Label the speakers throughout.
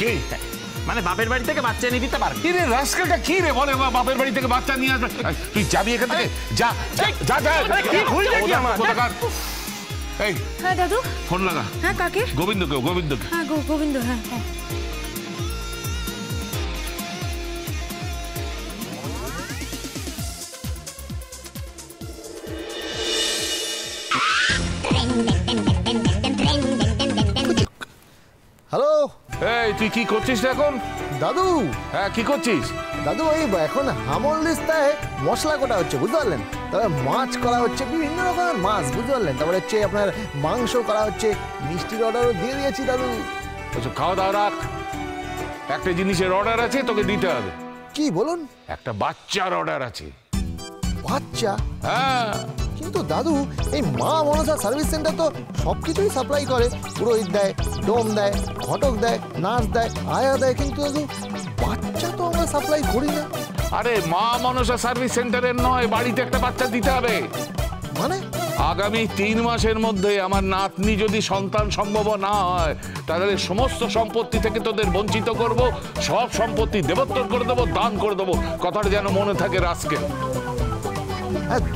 Speaker 1: কে?
Speaker 2: মানে বাপের বাড়ি থেকে বাচ্চা নিয়ে দিতে পারবে?
Speaker 1: কি রে রাস্কেলটা, কি রে বলে বাপের বাড়ি থেকে বাচ্চা নিয়ে আসবে? তুই যাবি এখান থেকে, যা যা যা।
Speaker 2: কি হইছে কি আমার?
Speaker 1: এই
Speaker 3: হ্যাঁ দাদু।
Speaker 1: ফোন লাগা।
Speaker 3: হ্যাঁ কাকে?
Speaker 1: গোবিন্দকে, গোবিন্দকে।
Speaker 3: হ্যাঁ গোবিন্দ, হ্যাঁ হ্যাঁ।
Speaker 4: হ্যালো।
Speaker 1: এই তুই কি করছিস এখন?
Speaker 4: দাদু।
Speaker 1: হ্যাঁ কি করছিস?
Speaker 4: দাদু ওই এখন হামল দিস্তায় মশলা কোটা হচ্ছে, বুঝতে পারলেন? তারপরে মাছ করা হচ্ছে, বিভিন্ন রকমের মাছ, বুঝতে পারলেন? তারপরে হচ্ছে আপনার মাংস করা হচ্ছে, মিষ্টির অর্ডারও দিয়ে দিয়েছি দাদু।
Speaker 1: আচ্ছা খাওয়া দাওয়া রাখ, একটা জিনিসের অর্ডার আছে তোকে দিতে হবে।
Speaker 4: কি বলুন?
Speaker 1: একটা বাচ্চার অর্ডার আছে।
Speaker 4: বাচ্চা?
Speaker 1: হ্যাঁ।
Speaker 4: কিন্তু দাদু এই মা মনসা সার্ভিস সেন্টার তো সব কিছুই সাপ্লাই করে, পুরোহিত দেয়, ডোম দেয়, ঘটক দেয়, নার্স দেয়, আয়া দেয়, কিন্তু দাদু বাচ্চা তো আমরা সাপ্লাই করি না।
Speaker 1: আরে মা মনসা সার্ভিস সেন্টারের নয়, বাড়িতে একটা বাচ্চা দিতে হবে।
Speaker 4: মানে?
Speaker 1: আগামী 3 মাসের মধ্যে আমার নাতনি যদি সন্তান সম্ভব না হয়, তাহলে সমস্ত সম্পত্তি থেকে তোদের বঞ্চিত করব, সব সম্পত্তি দেবোত্তর করে দেবো, দান করে দেবো। কথাটা যেন মনে থাকে রাস্কেল।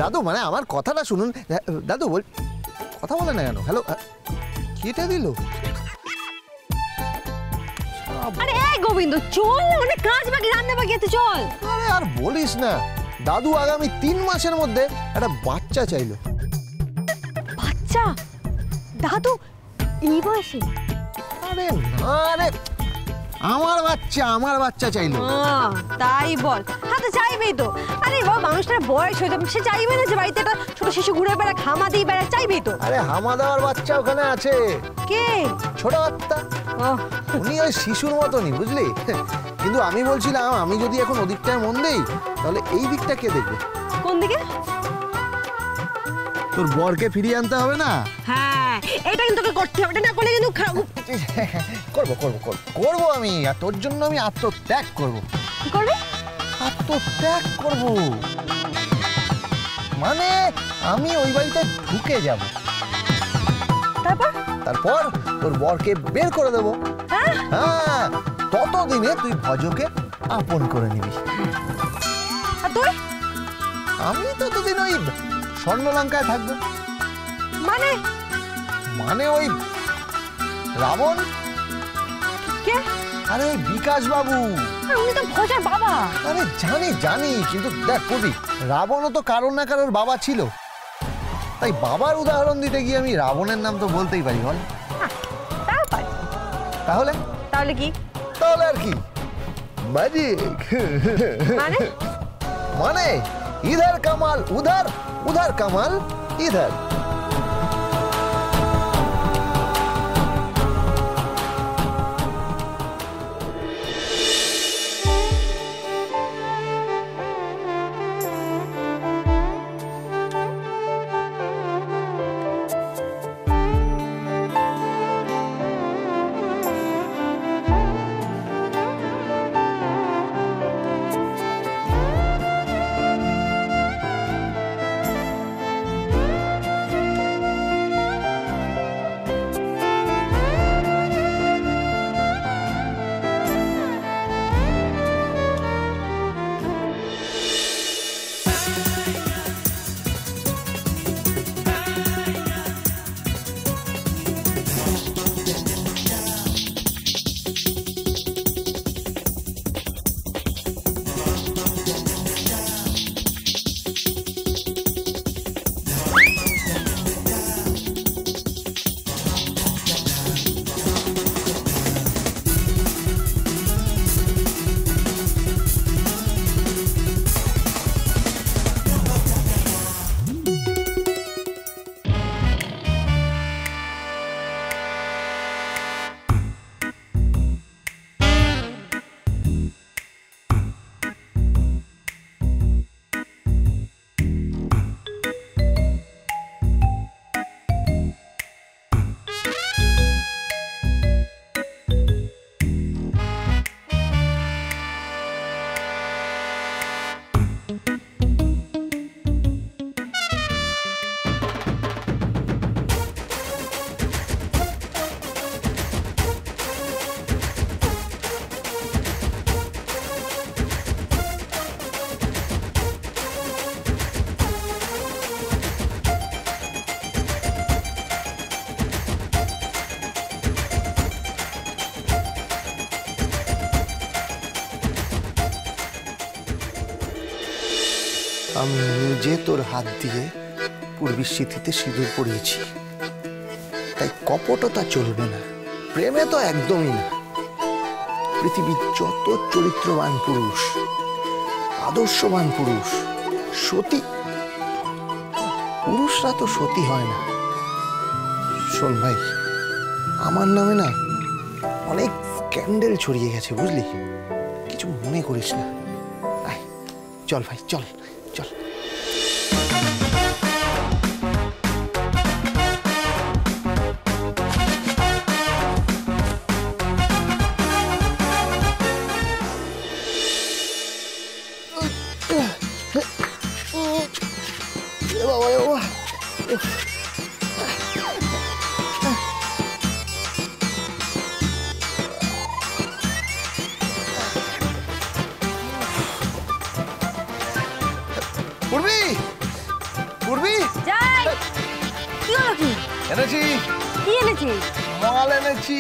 Speaker 4: দাদু মানে আমার কথাটা শুনুন দাদু, কথা বলে না কেন? হ্যালো, কেটে দিল।
Speaker 3: আরে এই গোবিন্দ চল, অনেক কাজ বাকি, রান্না বাকি আছে, চল।
Speaker 4: আরে আর বলিস না, দাদু আগামী 3 মাসের মধ্যে একটা বাচ্চা চাইলো।
Speaker 3: বাচ্চা? দাদু এই বয়সে?
Speaker 4: আরে না রে, আমার বাচ্চা চাইলো।
Speaker 3: তাই বল? হ্যাঁ তো চাইবেই তো। আরে বাবা, মানুষটার বয়স হয়ে যাবে, সে চাইবে না যে বাড়িতে একটা ছোট শিশু ঘুরে বেড়া, খামা দিয়ে বেড়া? চাইবেই তো।
Speaker 4: আরে হামা দেওয়ার বাচ্চা ওখানে আছে।
Speaker 3: কে?
Speaker 4: ছোট আত্মা। উনি ওই শিশুর মতনই, বুঝলি? কিন্তু আমি বলছিলাম, আমি যদি এখন ওদিকটায় মন দেই, তাহলে এই দিকটা কে দেখবে?
Speaker 3: কোন দিকে?
Speaker 4: তোর বরকে ফিরিয়ে আনতে হবে না?
Speaker 3: হ্যাঁ, এটা কিন্তু তোকে করতে হবে, না করলে কিন্তু
Speaker 4: করবো আমি, আর তোর জন্য আমি আত্মত্যাগ করব।
Speaker 3: কি করবে?
Speaker 4: আত্মত্যাগ করব মানে আমি ওই বাড়িতে ঢুকে যাব, তারপর তোর বরকে বের করে দেবো। হ্যাঁ, ততদিনে তুই ভজকে আপন করে নিবি।
Speaker 3: আর তুই?
Speaker 4: আমি ততদিন ওই স্বর্ণলঙ্কায় থাকবো।
Speaker 3: মানে?
Speaker 4: মানে ওই রাবণ।
Speaker 3: কে?
Speaker 4: আরে ওই বিকাশ বাবু।
Speaker 3: উনি তো ভজার বাবা।
Speaker 4: আরে জানি, কিন্তু দেখ কবি, রাবণও তো কারোর না কারোর বাবা ছিল, তাই বাবার উদাহরণ দিতে গিয়ে আমি রাবণের নাম তো বলতেই পারি, বল? তাহলে
Speaker 3: কি?
Speaker 4: তাহলে আর কি, মানে ইধার কামাল উধার, উধার কামাল ইধার। আমি নিজে তোর হাত দিয়ে পূর্বীর স্মৃতিতে সিঁদুর পরিয়েছি, তাই কপটতা চলবে না, প্রেমে তো একদমই না। পৃথিবীর যত চরিত্রবান পুরুষ, আদর্শবান পুরুষ, সতী পুরুষরা তো সতী হয় না। শোন ভাই, আমার নামে না অনেক স্ক্যান্ডেল ছড়িয়ে গেছে, বুঝলি? কিছু মনে করিস না। আয়, চল ভাই, চল চল। পূর্বী, পূর্বী,
Speaker 3: যাই। কি হলো কি?
Speaker 4: এনেছি।
Speaker 3: কি এনেছি?
Speaker 4: মাল এনেছি।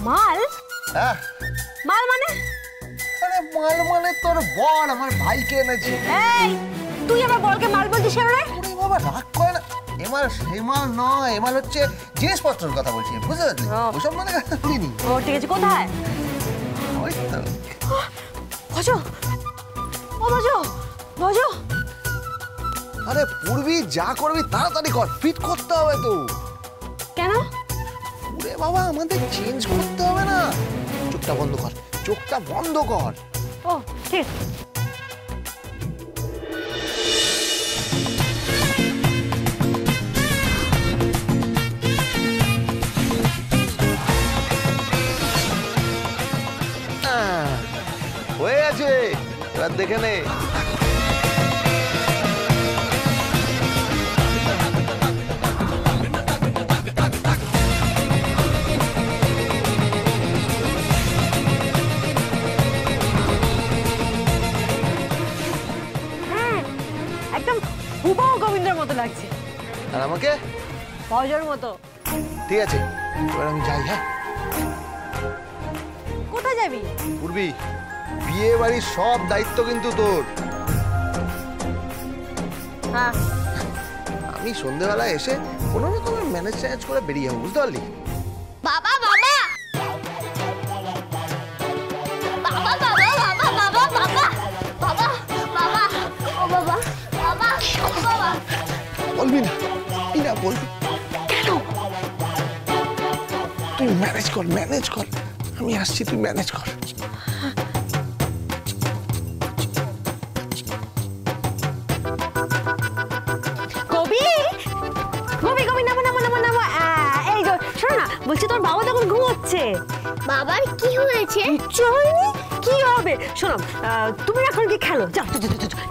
Speaker 3: মাল?
Speaker 4: হ্যাঁ।
Speaker 3: মাল মানে?
Speaker 4: আরে মাল মানে তোর বর আমার ভাইকে এনেছি।
Speaker 3: এই, তুই আমার বলকে মাল বলছিস কেন রে?
Speaker 4: ওরে বাবা, রাগ করে না। এমাল সেমাল নয়, এমাল হচ্ছে জিনিসপত্রের কথা বলছি, বুঝতে পারলি? ওসব মানে শুনিনি।
Speaker 3: ও ঠিক আছে, কোথায়?
Speaker 4: ওই তো।
Speaker 3: ভজো, ও ভজো, ভজো।
Speaker 4: আরে পূর্বী, যা করবি তাড়াতাড়ি কর, ফিট করতে হবে তো।
Speaker 3: কেন?
Speaker 4: ওরে বাবা, আমাদের চেঞ্জ করতে হবে না। চোখটা বন্ধ কর, চোখটা বন্ধ কর।
Speaker 3: ও ঠিক আছে।
Speaker 4: হয়ে গেছে, এবার দেখে নে।
Speaker 3: একদম হুবহু গোবিন্দের মতো লাগছে।
Speaker 4: আর আমাকে?
Speaker 3: ভজর মতো।
Speaker 4: ঠিক আছে, এবার আমি যাই। হ্যাঁ,
Speaker 3: কোথায় যাবি?
Speaker 4: পূর্বী, বিয়ে বাড়ির সব দায়িত্ব কিন্তু তোর।
Speaker 3: হ্যাঁ।
Speaker 4: আমি সন্ধ্যেবেলায় এসে কোনো রকমের ম্যানেজ ট্যানেজ করে বেরিয়ে যাবো, বুঝতে পারলি?
Speaker 5: বাবা বাবা বাবা বাবা বাবা বাবা বাবা বাবা ও বাবা বাবা বাবা
Speaker 4: বলবি না, না বলবি কেন? তুই ম্যানেজ কর, ম্যানেজ কর। আমি আসছি, তুই ম্যানেজ কর।
Speaker 3: কবি, কবি, কবি, নামো নামো নামো নামো। এই যে শোনো না, বলছি তোর বাবা তখন ঘুমোচ্ছে।
Speaker 5: বাবার কি হয়েছে?
Speaker 3: কিচ্ছু হয়নি, কি হবে? শোনো, তুমি এখন কি খেলো? যাও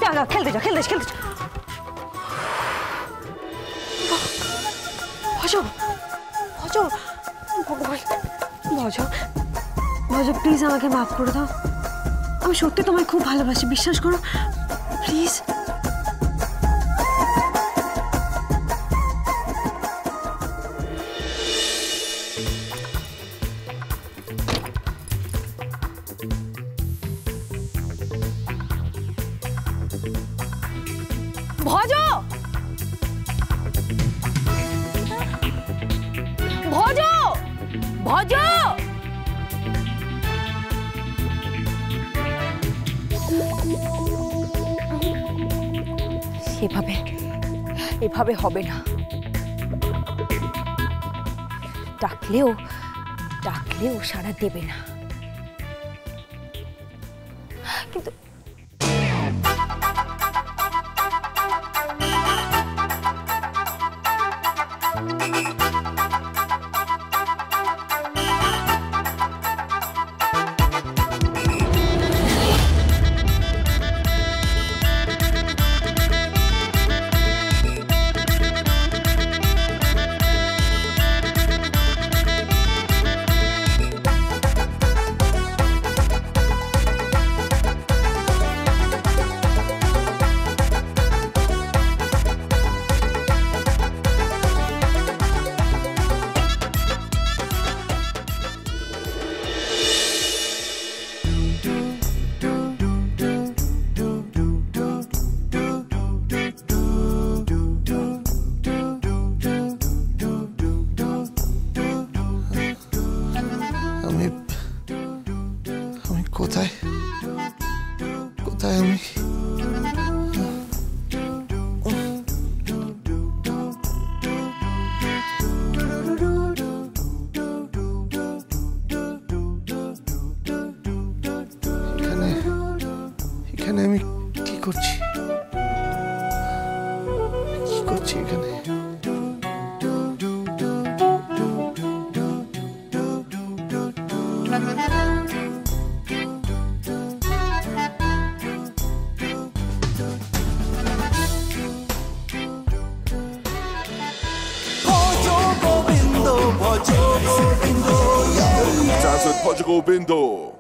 Speaker 3: যাও যাও, খেলতে যাও, খেলতে খেলতে। ভজো, ভজো, ভগবান, ভজো, ভজো, প্লিজ আমাকে মাফ করে দাও। আমি সত্যি তোমায় খুব ভালোবাসি, বিশ্বাস করো প্লিজ। ভজো, ভজো, ভজো। এভাবে এভাবে হবে না। ডাকলেও ডাকলেও সাড়া দেবে না। কিন্তু
Speaker 4: আমি আমি কোথায় কোথায় আমি এখানে এখানে আমি কি করছি এখানে
Speaker 6: Dance with Portugal Bindo.